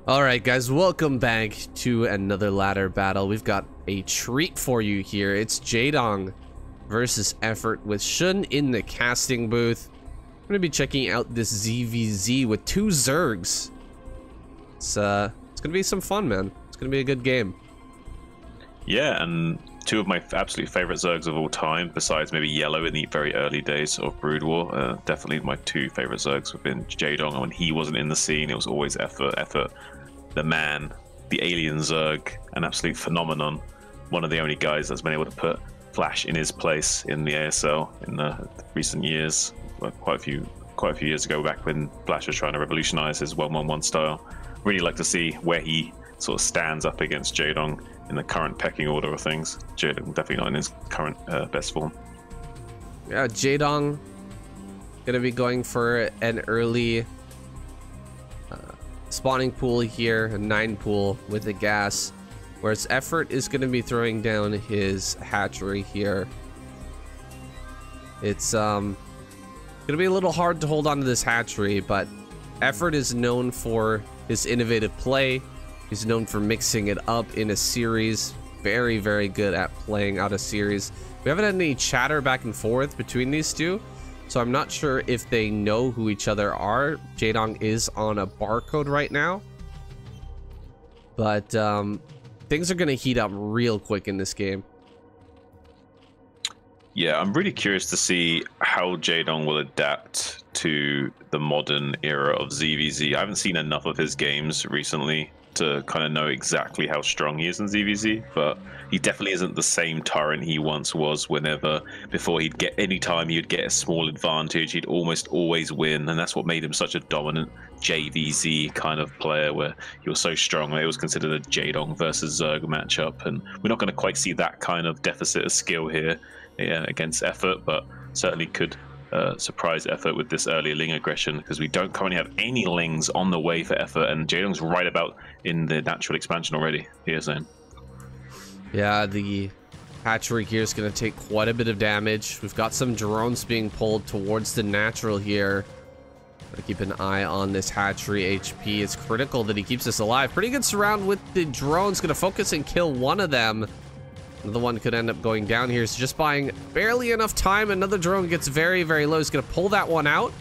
Alright guys, welcome back to another ladder battle. We've got a treat for you here. It's JAEDONG versus Effort with XUN in the casting booth. I'm gonna be checking out this ZVZ with two Zergs. It's gonna be some fun, man. It's gonna be a good game. Yeah, and two of my absolute favorite Zergs of all time, besides maybe Yellow in the very early days of Broodwar. Definitely my two favorite Zergs have been JAEDONG, and when he wasn't in the scene, it was always Effort. Effort, the man, the alien Zerg, an absolute phenomenon. One of the only guys that's been able to put Flash in his place in the ASL in the recent years. Well, quite a few years ago, back when Flash was trying to revolutionize his 1-1-1 style. Really like to see where he sort of stands up against JAEDONG in the current pecking order of things. JAEDONG definitely not in his current best form. Yeah, JAEDONG gonna be going for an early spawning pool here, a 9 pool with the gas, whereas Effort is gonna be throwing down his hatchery here. It's gonna be a little hard to hold on to this hatchery, but Effort is known for his innovative play. He's known for mixing it up in a series. Very, very good at playing out a series. We haven't had any chatter back and forth between these two, so I'm not sure if they know who each other are. JAEDONG is on a barcode right now, but things are going to heat up real quick in this game. Yeah, I'm really curious to see how JAEDONG will adapt to the modern era of ZVZ. I haven't seen enough of his games recently to kind of know exactly how strong he is in ZVZ, but he definitely isn't the same tyrant he once was. Whenever before he'd get any time he'd get a small advantage, he'd almost always win, and that's what made him such a dominant JVZ kind of player, where he was so strong. It was considered a JAEDONG versus Zerg matchup, and we're not going to quite see that kind of deficit of skill here against Effort, but certainly could surprise Effort with this early Ling aggression, because we don't currently have any Lings on the way for Effort, and JAEDONG's right about in the natural expansion already here, Zane. Yeah, the hatchery here is going to take quite a bit of damage. We've got some drones being pulled towards the natural here. Gotta keep an eye on this hatchery HP. It's critical that he keeps us alive. Pretty good surround with the drones. Going to focus and kill one of them. Another one could end up going down here. He's just buying barely enough time. Another drone gets very, very low. He's going to pull that one out.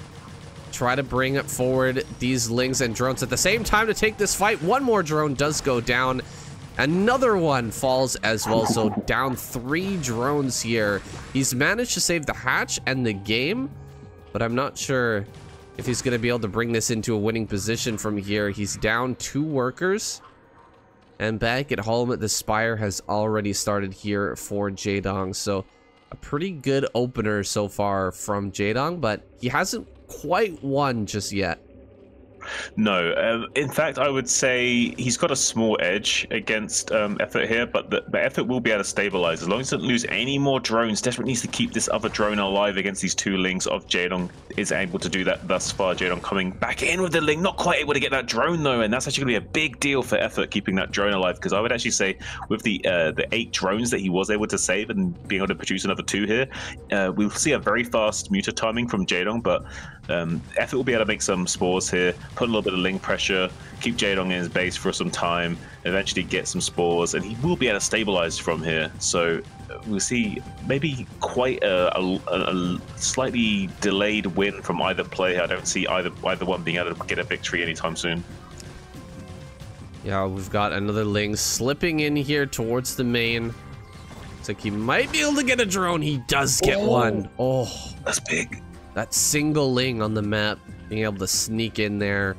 Try to bring forward these Lings and drones at the same time to take this fight. One more drone does go down. Another one falls as well. So down 3 drones here. He's managed to save the hatch and the game, but I'm not sure if he's going to be able to bring this into a winning position from here. He's down 2 workers. And back at home, the Spire has already started here for JAEDONG. So a pretty good opener so far from JAEDONG, but he hasn't quite won just yet. No, in fact, I would say he's got a small edge against Effort here, but the Effort will be able to stabilize. As long as he doesn't lose any more drones, Desperate needs to keep this other drone alive against these 2 Lings of JAEDONG. Is able to do that thus far. JAEDONG coming back in with the Ling, not quite able to get that drone though, and that's actually going to be a big deal for Effort, keeping that drone alive, because I would actually say with the 8 drones that he was able to save and being able to produce another 2 here, we'll see a very fast muta timing from JAEDONG, but Effort will be able to make some spores here, put a little bit of Ling pressure, keep JAEDONG in his base for some time, eventually get some spores, and he will be able to stabilize from here. So we'll see maybe quite a slightly delayed win from either player. I don't see either one being able to get a victory anytime soon. Yeah, we've got another Ling slipping in here towards the main. Looks like he might be able to get a drone. He does get one. Oh, that's big. That single Ling on the map, being able to sneak in there.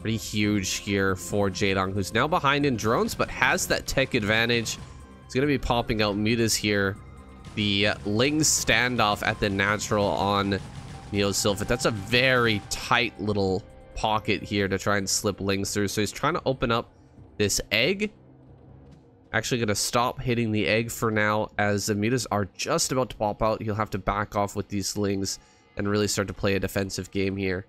Pretty huge here for JAEDONG, who's now behind in drones, but has that tech advantage. He's going to be popping out mutas here. The Ling standoff at the natural on Neosylphid. That's a very tight little pocket here to try and slip Lings through. So he's trying to open up this egg. Actually going to stop hitting the egg for now, as the mutas are just about to pop out. He'll have to back off with these Lings and really start to play a defensive game here.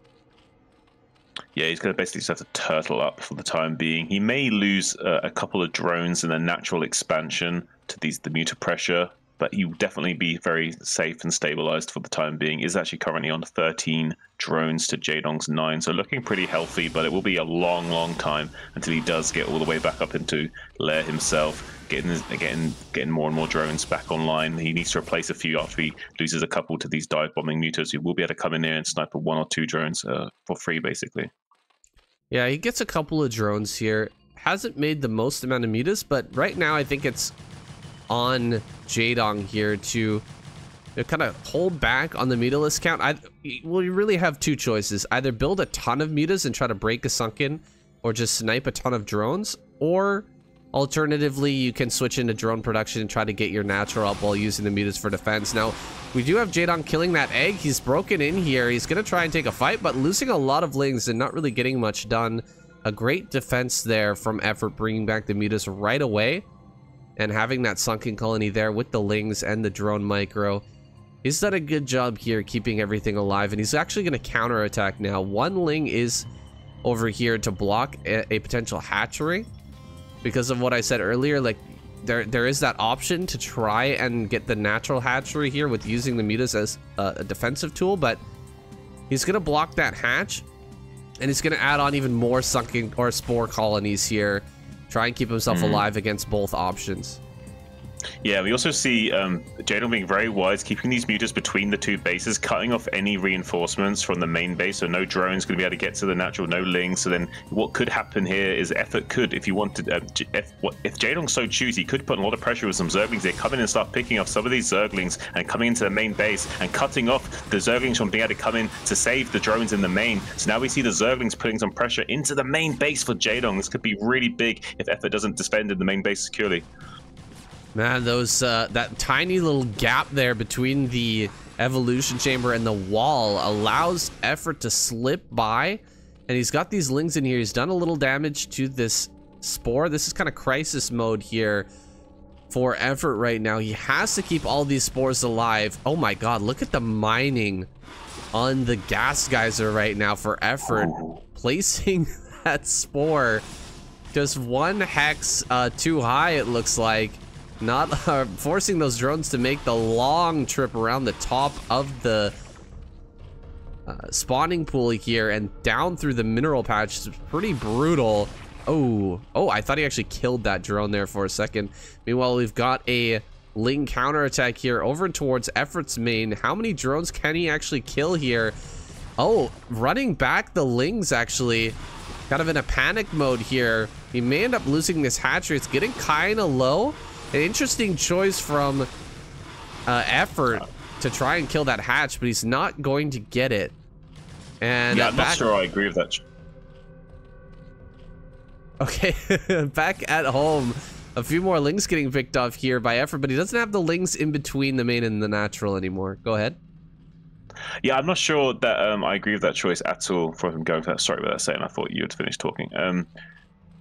Yeah, he's going to basically just have to turtle up for the time being. He may lose a couple of drones in the natural expansion to the muta pressure, but he will definitely be very safe and stabilized for the time being. He's actually currently on 13 drones to JAEDONG's 9, so looking pretty healthy, but it will be a long time until he does get all the way back up into lair himself, getting more and more drones back online. He needs to replace a few after he loses a couple to these dive bombing mutas, who will be able to come in there and snipe 1 or 2 drones for free, basically. Yeah, he gets a couple of drones here. Hasn't made the most amount of mutas, but right now I think it's on JAEDONG here to kind of hold back on the mutalist count. Well, you really have 2 choices. Either build a ton of mutas and try to break a sunken, or just snipe a ton of drones, or alternatively, you can switch into drone production and try to get your natural up while using the mutas for defense. Now, we do have JAEDONG killing that egg. He's broken in here. He's going to try and take a fight, but losing a lot of lings and not really getting much done. A great defense there from Effort, bringing back the mutas right away and having that sunken colony there with the lings and the drone micro. He's done a good job here keeping everything alive, and he's actually going to counterattack now. 1 ling is over here to block a potential hatchery. Because of what I said earlier, like there is that option to try and get the natural hatchery here with using the mutas as a defensive tool, but he's gonna block that hatch, and he's gonna add on even more sunken or spore colonies here, try and keep himself alive against both options. Yeah, we also see JAEDONG being very wise, keeping these mutas between the 2 bases, cutting off any reinforcements from the main base, so no drones going to be able to get to the natural, no lings. So then what could happen here is Effort could, if you wanted, if JAEDONG so choose, he could put a lot of pressure with some Zerglings. They come in and start picking off some of these Zerglings and coming into the main base and cutting off the Zerglings from being able to come in to save the drones in the main. So now we see the Zerglings putting some pressure into the main base for JAEDONG. This could be really big if Effort doesn't defend in the main base securely. Man, those that tiny little gap there between the evolution chamber and the wall allows Effort to slip by, and he's got these lings in here. He's done a little damage to this spore. This is kind of crisis mode here for Effort right now. He has to keep all these spores alive. Oh my god, look at the mining on the gas geyser right now for Effort, placing that spore just 1 hex too high, it looks like. Not forcing those drones to make the long trip around the top of the spawning pool here and down through the mineral patch. It's pretty brutal. Oh, I thought he actually killed that drone there for a second. Meanwhile, we've got a ling counterattack here over towards Effort's main. How many drones can he actually kill here? Oh, running back the lings, actually kind of in a panic mode here. He may end up losing this hatchery. It's getting kind of low. An interesting choice from Effort to try and kill that hatch, but he's not going to get it. And yeah, I'm not sure I agree with that. Okay, back at home, a few more lings getting picked off here by Effort, but he doesn't have the lings in between the main and the natural anymore. Go ahead. Yeah, I'm not sure that I agree with that choice at all for him going for that. Sorry about that, saying I thought you had finished talking.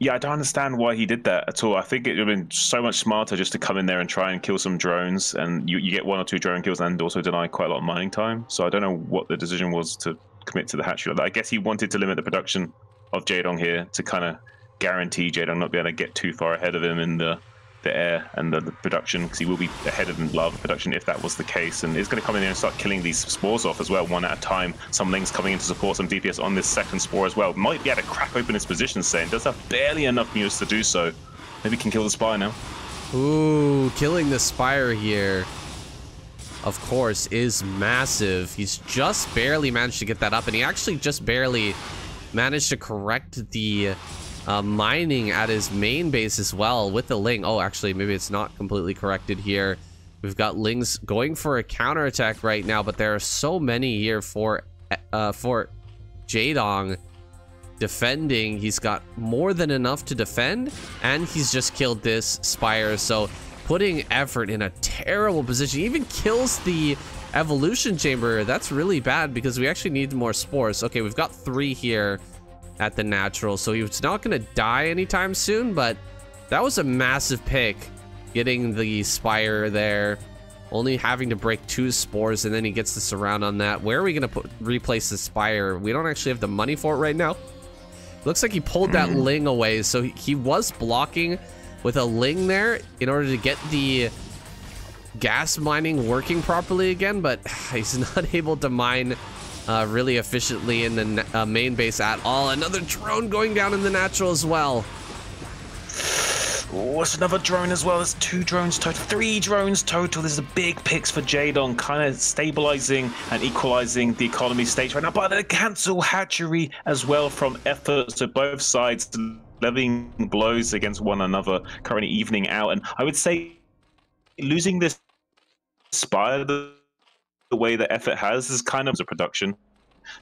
Yeah, I don't understand why he did that at all. I think it would have been so much smarter just to come in there and try and kill some drones, and you get 1 or 2 drone kills and also deny quite a lot of mining time. So I don't know what the decision was to commit to the hatchery. I guess he wanted to limit the production of JAEDONG here to kind of guarantee JAEDONG not be able to get too far ahead of him in the air and the production, because he will be ahead of him in lava production if that was the case. And he's going to come in there and start killing these spores off as well, 1 at a time. Some lings coming in to support some DPS on this second spore as well. Might be able to crack open his position, saying does have barely enough mules to do so. Maybe he can kill the spire now. Ooh, killing the spire here, of course, is massive. He's just barely managed to get that up, and he actually just barely managed to correct the mining at his main base as well with the ling. Oh, actually, maybe it's not completely corrected here. We've got lings going for a counterattack right now, but there are so many here for JAEDONG defending. He's got more than enough to defend, and he's just killed this spire, so putting Effort in a terrible position. He even kills the evolution chamber. That's really bad because we actually need more spores. Okay, we've got 3 here at the natural, so he's not going to die anytime soon, but that was a massive pick, getting the spire there, only having to break 2 spores, and then he gets the surround on that. Where are we going to replace the spire? We don't actually have the money for it right now. Looks like he pulled that ling away, so he was blocking with a ling there in order to get the gas mining working properly again, but he's not able to mine really efficiently in the main base at all. Another drone going down in the natural as well. Oh, it's another drone as well. There's 2 drones total, 3 drones total. There's a big picks for JAEDONG, kind of stabilizing and equalizing the economy stage right now. But a cancel hatchery as well from Effort. So both sides levying blows against one another, currently evening out. And I would say losing this Spire the way that Effort has is kind of a production.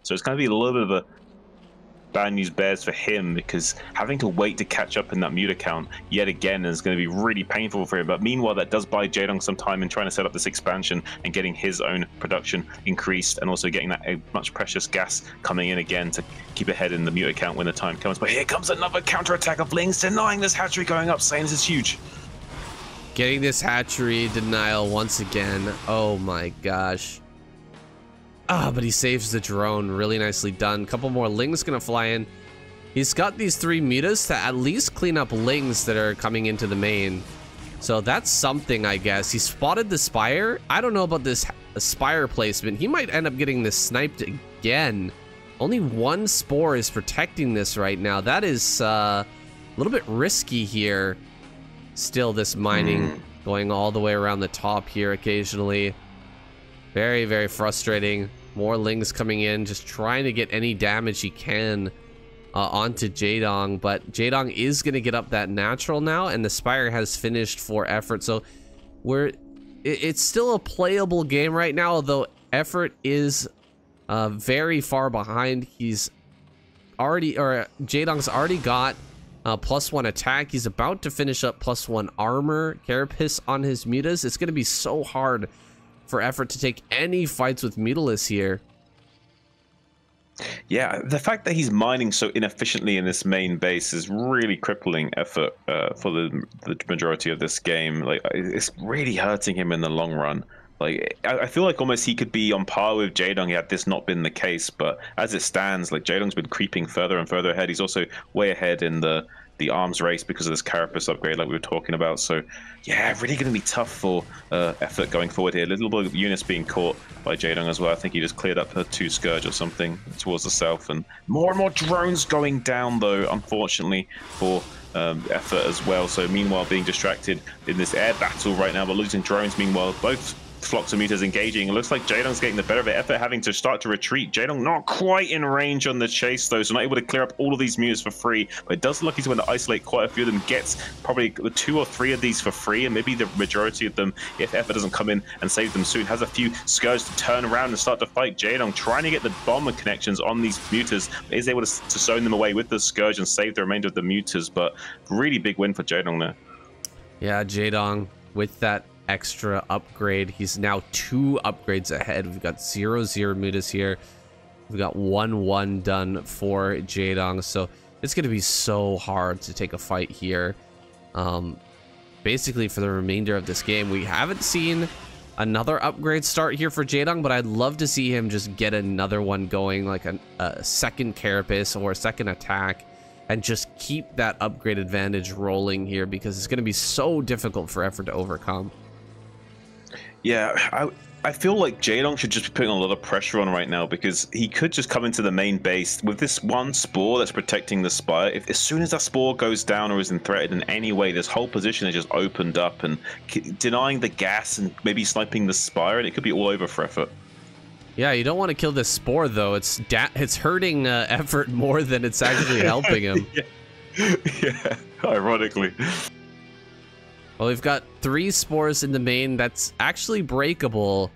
So it's going to be a little bit of a bad news bears for him, because having to wait to catch up in that mute account yet again is going to be really painful for him. But meanwhile, that does buy JAEDONG some time in trying to set up this expansion and getting his own production increased, and also getting that much precious gas coming in again to keep ahead in the mute account when the time comes. But here comes another counterattack of Lings, denying this hatchery going up, saying this is huge. Getting this hatchery denial once again. Oh my gosh. Ah, but he saves the drone. Really nicely done. Couple more Lings gonna fly in. He's got these 3 mutas to at least clean up Lings that are coming into the main. So that's something, I guess. He spotted the Spire. I don't know about this Spire placement. He might end up getting this sniped again. Only 1 Spore is protecting this right now. That is a little bit risky here. Still, this mining going all the way around the top here occasionally. Very, very frustrating. More Lings coming in, just trying to get any damage he can onto JAEDONG. But JAEDONG is going to get up that natural now, and the Spire has finished for Effort. So it's still a playable game right now, although Effort is very far behind. He's already, or JAEDONG's already got +1 attack. He's about to finish up +1 armor, Carapace on his mutas. It's going to be so hard for Effort to take any fights with Mutalisk here. Yeah, the fact that he's mining so inefficiently in this main base is really crippling Effort for the majority of this game. Like, it's really hurting him in the long run. Like, I feel like almost he could be on par with JAEDONG had this not been the case. But as it stands, like, JAEDONG's been creeping further and further ahead. He's also way ahead in the arms race because of this Carapace upgrade like we were talking about. So yeah, really going to be tough for Effort going forward here. A little bit of units being caught by JAEDONG as well. I think he just cleared up her 2 Scourge or something towards the south, and more drones going down though, unfortunately for Effort as well. So meanwhile being distracted in this air battle right now, but losing drones. Meanwhile both flocks of mutas engaging. It looks like JAEDONG's getting the better of it. Effort having to start to retreat. JAEDONG not quite in range on the chase though, so not able to clear up all of these mutas for free. But it does look like he's going to isolate quite a few of them. Gets probably 2 or 3 of these for free, and maybe the majority of them, if Effort doesn't come in and save them soon. Has a few Scourge to turn around and start to fight JAEDONG, trying to get the bomber connections on these mutas. Is able to zone them away with the Scourge and save the remainder of the mutas. But really big win for JAEDONG there. Yeah, JAEDONG with that extra upgrade. He's now 2 upgrades ahead. We've got 0/0 mutas here. We've got 1/1 done for JAEDONG. So it's going to be so hard to take a fight here. Basically for the remainder of this game. We haven't seen another upgrade start here for JAEDONG, but I'd love to see him just get another one going, like a second Carapace or a second attack, and just keep that upgrade advantage rolling here, because it's going to be so difficult for Effort to overcome. Yeah, I feel like JAEDONG should just be putting a lot of pressure on right now, because he could just come into the main base with this 1 Spore that's protecting the Spire. If as soon as that Spore goes down or is threatened in any way, this whole position has just opened up, and denying the gas and maybe sniping the Spire, and it could be all over for Effort. Yeah, you don't want to kill this Spore though. It's hurting Effort more than it's actually helping him. Yeah, ironically. Well, we've got 3 Spores in the main. That's actually breakable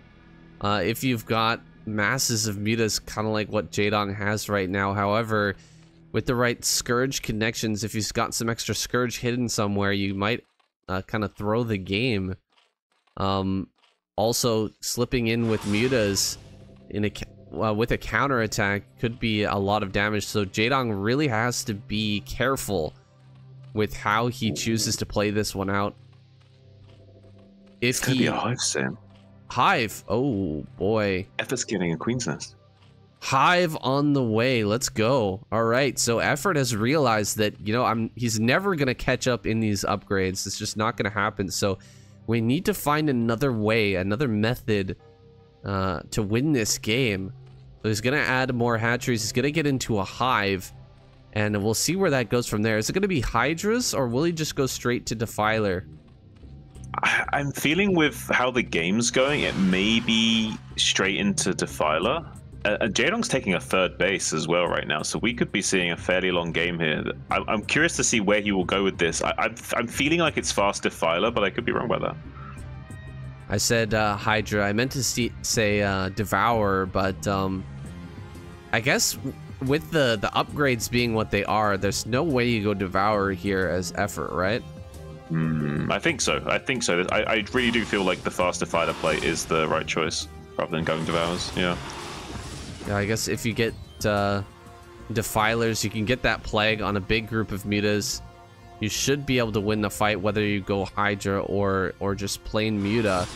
if you've got masses of mutas, kind of like what JAEDONG has right now. However, with the right Scourge connections, if you've got some extra Scourge hidden somewhere, you might kind of throw the game. Also, slipping in with mutas in with a counterattack could be a lot of damage. So JAEDONG really has to be careful with how he chooses to play this one out. It's gonna be a Hive sim. Hive, oh boy. Effort's getting a Queen's Nest. Hive on the way. Let's go. All right, so Effort has realized that, you know, he's never gonna catch up in these upgrades. It's just not gonna happen. So We need to find another way, another method to win this game. So he's going to add more hatcheries. He's going to get into a hive. And we'll see where that goes from there. Is it going to be Hydras, or will he just go straight to Defiler? I'm feeling with how the game's going, it may be straight into Defiler. JAEDONG's taking a third base as well right now, so we could be seeing a fairly long game here. I'm curious to see where he will go with this. I'm feeling like it's fast Defiler, but I could be wrong about that. I said Hydra. I meant to say Devour, but I guess with the upgrades being what they are, there's no way you go Devour here as effort, right? I think so. I think so. I really do feel like the fast Defiler play is the right choice rather than going Devours. Yeah. Yeah, I guess if you get Defilers, you can get that Plague on a big group of mutas. You should be able to win the fight, whether you go Hydra or just plain Muta.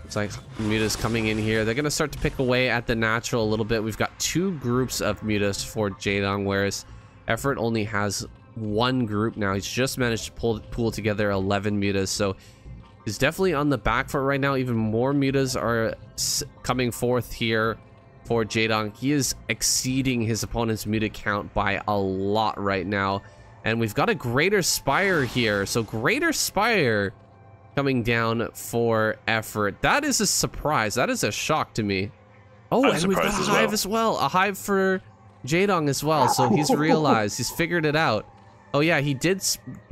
It's like Muta's coming in here. They're going to start to pick away at the natural a little bit. We've got 2 groups of Mutas for JAEDONG, whereas Effort only has 1 group now. He's just managed to pool together 11 Mutas, so he's definitely on the back foot right now. Even more Mutas are coming forth here for JAEDONG. He is exceeding his opponent's Muta count by a lot right now. And we've got a Greater Spire here. So Greater Spire coming down for Effort. That is a surprise. That is a shock to me. Oh, and we've got a hive as well. A hive for JAEDONG as well. So he's realized, he's figured it out. Oh yeah, he did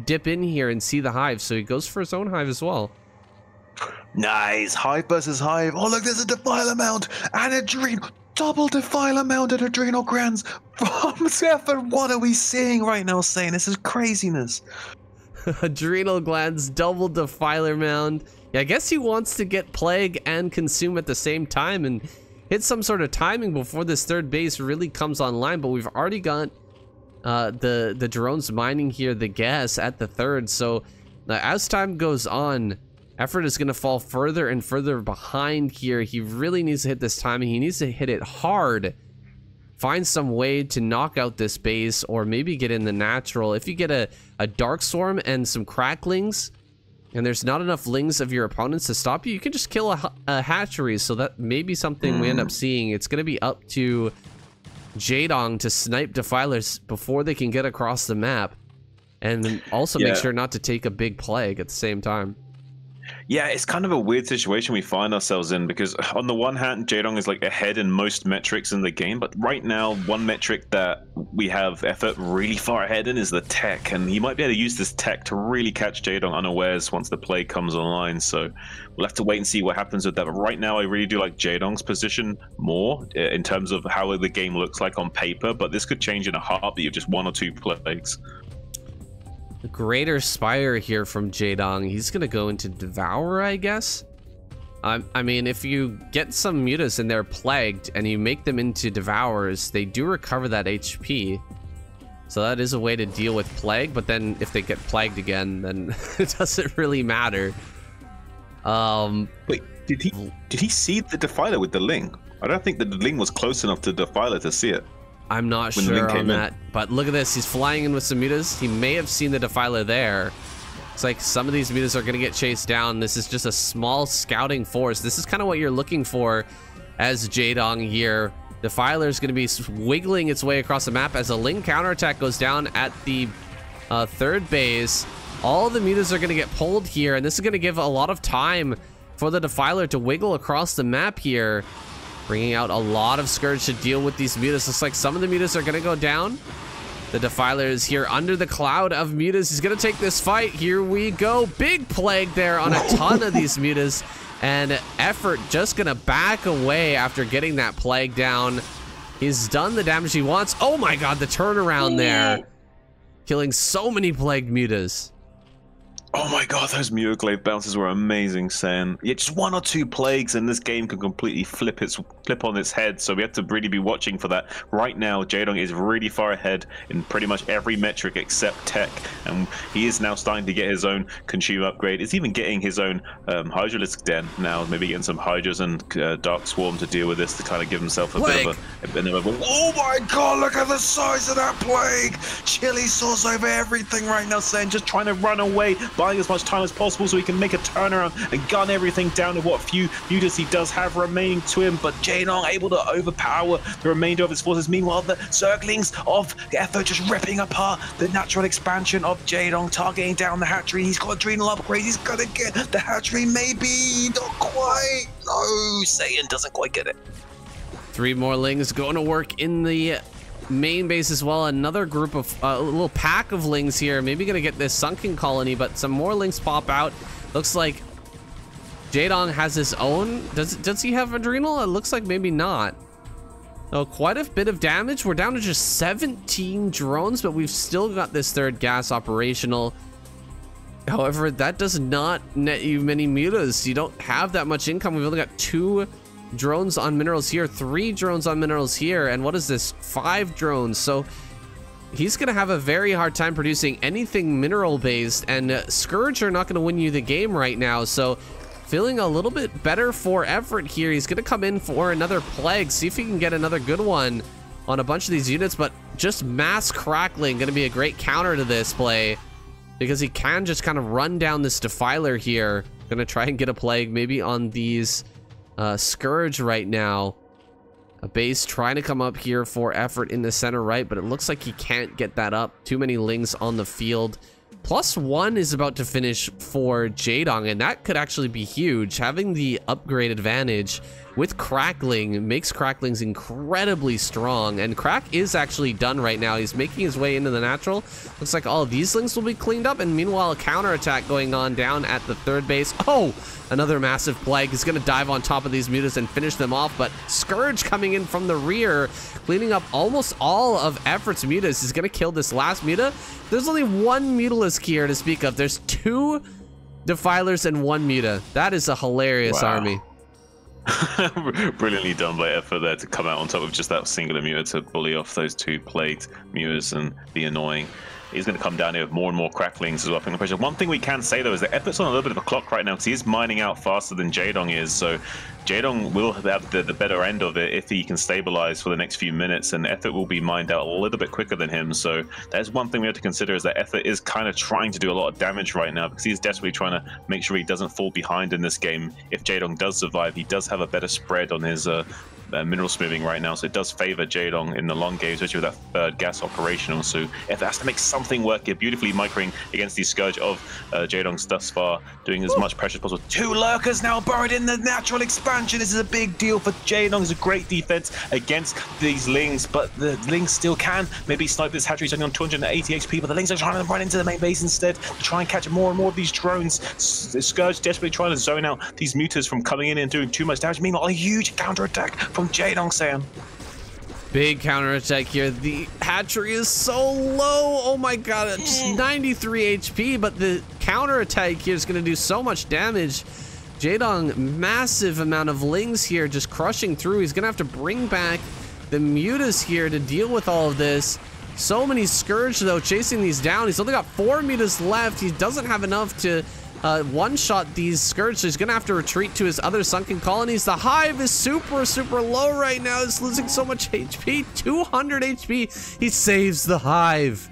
dip in here and see the hive, so he goes for his own hive as well. Nice. Hive versus hive. Oh, look, there's a Defiler Mount and Adrenal. Double Defiler Mount and Adrenal Glands from Effort. What are we seeing right now, Sane? This is craziness. Adrenal Glands, double Defiler Mound. Yeah, I guess he wants to get Plague and Consume at the same time and hit some sort of timing before this third base really comes online, but we've already got the drones mining here the gas at the third. So as time goes on, Effort is going to fall further and further behind here. He really needs to hit this timing. He needs to hit it hard. Find some way to knock out this base, or maybe get in the natural. If you get a Dark Swarm and some Cracklings, and there's not enough Lings of your opponents to stop you, you can just kill a hatchery. So that may be something we end up seeing. It's going to be up to JAEDONG to snipe Defilers before they can get across the map, and also make sure not to take a big Plague at the same time. Yeah, it's kind of a weird situation we find ourselves in, because on the one hand, JAEDONG is like ahead in most metrics in the game, but right now, one metric that we have Effort really far ahead in is the tech, and he might be able to use this tech to really catch JAEDONG unawares once the play comes online. So we'll have to wait and see what happens with that. But right now, I really do like JAEDONG's position more in terms of how the game looks like on paper, but this could change in a heartbeat of just 1 or 2 plagues. The Greater Spire here from JAEDONG. He's gonna go into Devour, I guess. I mean, if you get some Mutas and they're plagued and you make them into Devours, they do recover that HP. So that is a way to deal with Plague, but then if they get plagued again, then it doesn't really matter. Wait, did he see the Defiler with the Ling? I don't think the Ling was close enough to Defiler to see it. I'm not sure on that, but look at this. He's flying in with some Mutas. He may have seen the Defiler there. It's like some of these Mutas are going to get chased down. This is just a small scouting force. This is kind of what you're looking for as JAEDONG here. Defiler is going to be wiggling its way across the map as a Ling counterattack goes down at the third base. All the Mutas are going to get pulled here, and this is going to give a lot of time for the Defiler to wiggle across the map here, bringing out a lot of Scourge to deal with these Mutas. Looks like some of the Mutas are going to go down. The Defiler is here under the cloud of Mutas. He's going to take this fight. Here we go. Big Plague there on a ton of these Mutas. And Effort just going to back away after getting that Plague down. He's done the damage he wants. Oh my god, the turnaround there. Killing so many Plagued Mutas. Oh my god, those Mutaclave bounces were amazing, Sen. Yeah, just 1 or 2 plagues and this game can completely flip on its head, so we have to really be watching for that. Right now, JAEDONG is really far ahead in pretty much every metric except tech, and he is now starting to get his own consume upgrade. He's even getting his own Hydralisk Den now, maybe getting some Hydras and Dark Swarm to deal with this to kind of give himself a bit of a... Oh my god, look at the size of that Plague! Chili sauce over everything right now, Sen, just trying to run away, buying as much time as possible so he can make a turnaround and gun everything down to what few mutas he does have remaining to him. But JAEDONG able to overpower the remainder of his forces. Meanwhile, the circlings of Effort just ripping apart the natural expansion of JAEDONG, targeting down the hatchery. He's got adrenal upgrades. He's gonna get the hatchery, maybe not quite. No, Saiyan doesn't quite get it. 3 more lings going to work in the main base as well. Another group of a little pack of lings here, maybe gonna get this sunken colony, but some more lings pop out. Looks like JAEDONG has his own. Does he have adrenal? It looks like maybe not. Oh, quite a bit of damage. We're down to just 17 drones, but we've still got this third gas operational. However, that does not net you many mutas. You don't have that much income. We've only got 2 drones on minerals here, 3 drones on minerals here, and what is this? 5 drones. So he's gonna have a very hard time producing anything mineral based, and Scourge are not gonna win you the game right now. So feeling a little bit better for Everett here. He's gonna come in for another plague, see if he can get another good one on a bunch of these units, but just mass crackling gonna be a great counter to this play, because he can just kind of run down this defiler here. Gonna try and get a plague maybe on these Scourge right now. A base trying to come up here for Effort in the center right, but it looks like he can't get that up. Too many lings on the field. +1 is about to finish for JAEDONG, and that could actually be huge. Having the upgrade advantage with Crackling makes Cracklings incredibly strong, and Crack is actually done right now. He's making his way into the natural. Looks like all of these lings will be cleaned up, and meanwhile a counterattack going on down at the third base. Oh, another massive plague. He's gonna dive on top of these mutas and finish them off, but Scourge coming in from the rear, cleaning up almost all of Effort's mutas. He's gonna kill this last muta. There's only 1 mutalisk here to speak of. There's 2 defilers and 1 muta. That is a hilarious army. Brilliantly done by Effort there to come out on top of just that singular muta to bully off those 2 plagued mutas and be annoying. He's going to come down here with more and more cracklings as well. Pressure. One thing we can say though is that Effort's on a little bit of a clock right now because he is mining out faster than JAEDONG is. So JAEDONG will have the better end of it if he can stabilize for the next few minutes, and Effort will be mined out a little bit quicker than him. So that's one thing we have to consider, is that Effort is kind of trying to do a lot of damage right now because he's desperately trying to make sure he doesn't fall behind in this game. If JAEDONG does survive, he does have a better spread on his mineral smoothing right now, so it does favor JAEDONG in the long game, especially with that third gas operational. So if it has to make something work here, beautifully microing against the Scourge of JAEDONG thus far, doing as much pressure as possible. 2 lurkers now buried in the natural expansion. This is a big deal for JAEDONG. It's a great defense against these lings, but the lings still can maybe snipe this hatchery. He's only on 280 HP, but the lings are trying to run into the main base instead to try and catch more and more of these drones. Scourge desperately trying to zone out these mutas from coming in and doing too much damage. Meanwhile, a huge counterattack from JAEDONG, Sam. Big counterattack here. The hatchery is so low. Oh my god, it's 93 HP, but the counterattack here is going to do so much damage. JAEDONG, massive amount of lings here, just crushing through. He's going to have to bring back the mutas here to deal with all of this. So many Scourge, though, chasing these down. He's only got 4 mutas left. He doesn't have enough to one-shot these Scourge, so he's gonna have to retreat to his other sunken colonies. The hive is super low right now. It's losing so much HP, 200 HP. He saves the hive.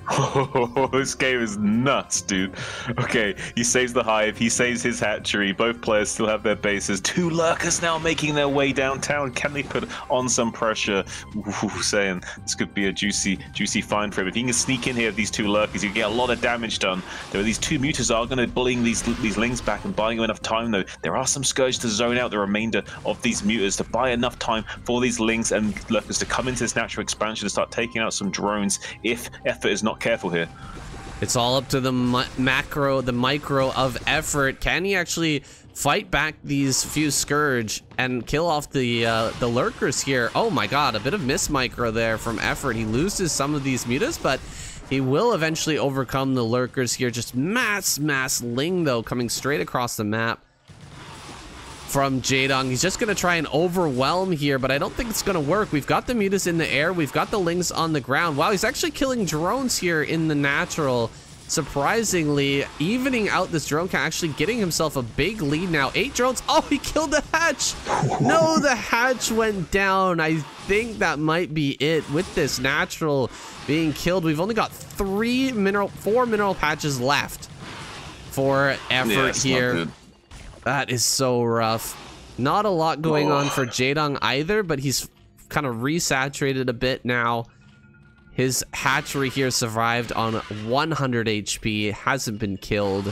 Oh, this game is nuts, dude. Okay, he saves the hive, he saves his hatchery. Both players still have their bases. 2 lurkers now making their way downtown. Can they put on some pressure? Ooh, saying this could be a juicy find for him. If he can sneak in here with these 2 lurkers, he can get a lot of damage done. There are these 2 mutas are going to bullying these lings back and buying him enough time, though. There are some Scourge to zone out the remainder of these mutas to buy enough time for these lings and lurkers to come into this natural expansion and start taking out some drones if Effort is not careful here. It's all up to the micro of Effort. Can he actually fight back these few Scourge and kill off the lurkers here? Oh my god, a bit of miss micro there from Effort. He loses some of these mutas, but he will eventually overcome the lurkers here. Just mass ling, though, coming straight across the map from JAEDONG. He's just going to try and overwhelm here, but I don't think it's going to work. We've got the mutas in the air. We've got the lings on the ground. Wow, he's actually killing drones here in the natural. Surprisingly, evening out this drone count, actually getting himself a big lead now. 8 drones. Oh, he killed the hatch. No, the hatch went down. I think that might be it with this natural being killed. We've only got 4 mineral patches left. for effort here. That is so rough. Not a lot going on for JAEDONG either, but he's kind of resaturated a bit now. His hatchery here survived on 100 HP, hasn't been killed.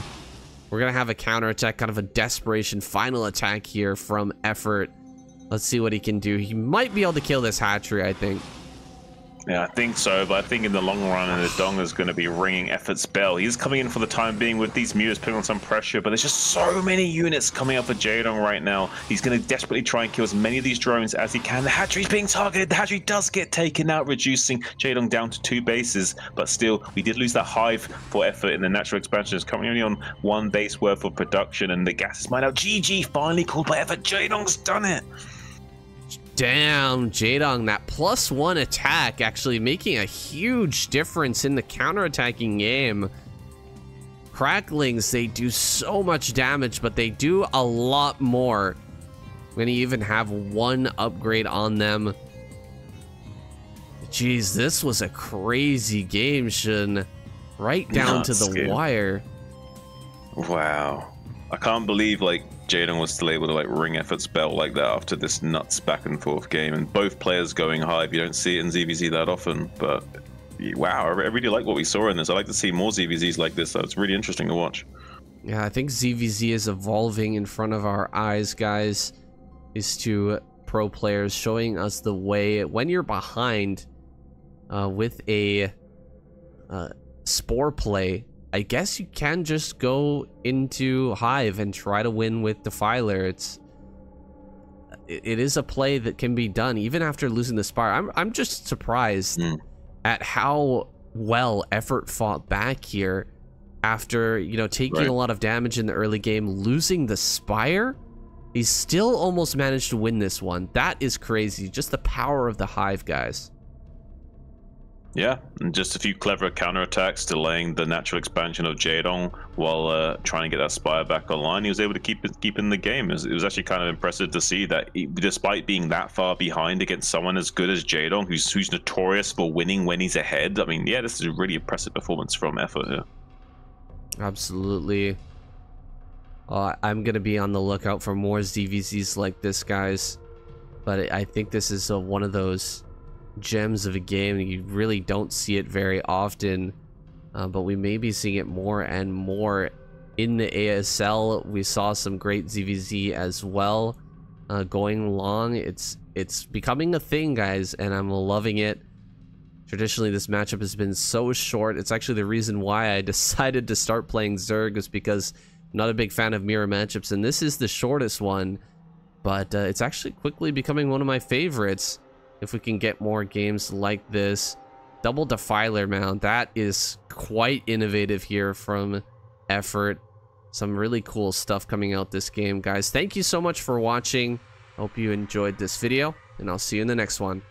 We're gonna have a counterattack, kind of a desperation final attack here from effort. Let's see what he can do. He might be able to kill this hatchery, I think. Yeah, I think so, but I think in the long run, the Dong is going to be ringing effort's bell. He's coming in for the time being with these mutas putting on some pressure, but there's just so many units coming up for JAEDONG right now. He's going to desperately try and kill as many of these drones as he can. The hatchery's being targeted. The hatchery does get taken out, reducing JAEDONG down to 2 bases, but still, we did lose that hive for effort in the natural expansion. It's currently only on 1 base worth of production, and the gas is mined out. GG, finally called by effort. JAEDONG's done it. Damn, JAEDONG, that +1 attack actually making a huge difference in the counterattacking game. Cracklings, they do so much damage, but they do a lot more when you even have 1 upgrade on them. Jeez, this was a crazy game, XUN. Right down to the wire. Wow. I can't believe, like, JAEDONG was still able to, like, ring effort's bell like that after this nuts back and forth game, and both players going high. You don't see it in ZVZ that often, but wow, I really like what we saw in this. I like to see more ZVZs like this. It's really interesting to watch. Yeah, I think ZVZ is evolving in front of our eyes, guys. These 2 pro players showing us the way. When you're behind with a spore play, I guess you can just go into Hive and try to win with Defiler. It is a play that can be done even after losing the Spire. I'm just surprised at how well effort fought back here after, you know, taking a lot of damage in the early game, losing the Spire. He's still almost managed to win this one. That is crazy. Just the power of the Hive, guys. Yeah, and just a few clever counterattacks, delaying the natural expansion of JAEDONG while trying to get that Spire back online. He was able to keep in the game. It was actually kind of impressive to see that despite being that far behind against someone as good as JAEDONG, who's notorious for winning when he's ahead. I mean, yeah, this is a really impressive performance from effort here. Absolutely. I'm going to be on the lookout for more ZVZs like this, guys. But I think this is one of those gems of a game. You really don't see it very often, but we may be seeing it more and more in the ASL. We saw some great ZVZ as well going long. It's becoming a thing, guys, and I'm loving it. Traditionally, this matchup has been so short. It's actually the reason why I decided to start playing Zerg, is because I'm not a big fan of mirror matchups, and this is the shortest one, but it's actually quickly becoming one of my favorites. If we can get more games like this. Double Defiler mount, that is quite innovative here from effort. Some really cool stuff coming out this game, guys. Thank you so much for watching. Hope you enjoyed this video, and I'll see you in the next one.